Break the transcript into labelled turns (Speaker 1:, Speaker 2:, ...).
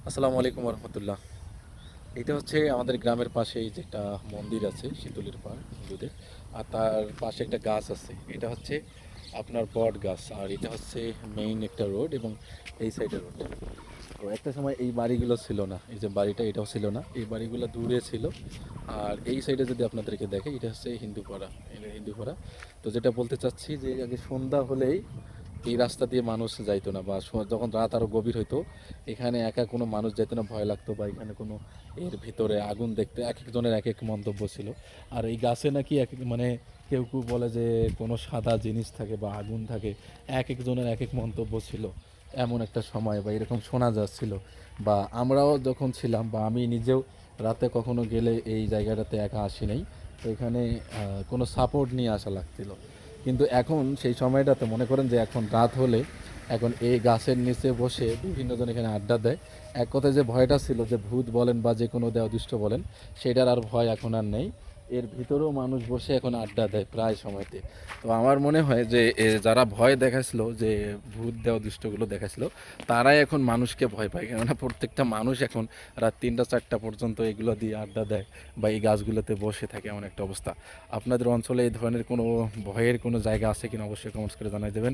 Speaker 1: আসসালামু আলাইকুম রহমতুল্লাহ। এটা হচ্ছে আমাদের গ্রামের পাশেই যে একটা মন্দির আছে শীতলের পাড় হিন্দুদের, আর তার পাশে একটা গাছ আছে। এটা হচ্ছে আপনার বট গাছ, আর এটা হচ্ছে মেইন একটা রোড, এবং এই সাইডের রোড। তো একটা সময় এই বাড়িগুলো ছিল না, এই যে বাড়িটা এটাও ছিল না, এই বাড়িগুলো দূরে ছিল। আর এই সাইডে যদি আপনাদেরকে দেখে, এটা হচ্ছে হিন্দুপাড়া, এটা হিন্দুপাড়া। তো যেটা বলতে চাচ্ছি যে আগে সন্ধ্যা হলেই এই রাস্তা দিয়ে মানুষ যাইতো না, বা যখন রাত আরো গভীর হইতো, এখানে একা কোনো মানুষ যাইতো না, ভয় লাগতো। বা এখানে কোনো এর ভিতরে আগুন দেখতে এক একজনের এক এক মন্তব্য ছিল। আর এই গাছে নাকি এক মানে কেউ কেউ বলে যে কোনো সাদা জিনিস থাকে বা আগুন থাকে, এক একজনের এক এক মন্তব্য ছিল। এমন একটা সময় বা এরকম শোনা যাচ্ছিল। বা আমরাও যখন ছিলাম, বা আমি নিজেও রাতে কখনো গেলে এই জায়গাটাতে একা আসি নাই। তো এখানে কোনো সাপোর্ট নিয়ে আসা লাগছিল। কিন্তু এখন সেই সময়টাতে মনে করেন যে এখন রাত হলে এখন এই গাছের নিচে বসে বিভিন্ন জন এখানে আড্ডা দেয়। এক কথায় যে ভয়টা ছিল যে ভূত বলেন বা যে কোনো দেওদুষ্ট বলেন, সেটার আর ভয় এখন আর নেই। এর ভিতরেও মানুষ বসে এখন আড্ডা দেয় প্রায় সময়তে। তো আমার মনে হয় যে যারা ভয় দেখাছিল, যে ভূত দেওদুষ্টগুলো দেখাছিল, তারাই এখন মানুষকে ভয় পায়। কেননা প্রত্যেকটা মানুষ এখন রাত ৩টা ৪টা পর্যন্ত এগুলো দিয়ে আড্ডা দেয় বা এই গাছগুলোতে বসে থাকে, এমন একটা অবস্থা। আপনাদের অঞ্চলে এই ধরনের কোনো ভয়ের কোনো জায়গা আছে কিনা অবশ্যই কমেন্টস করে জানাই দেবেন।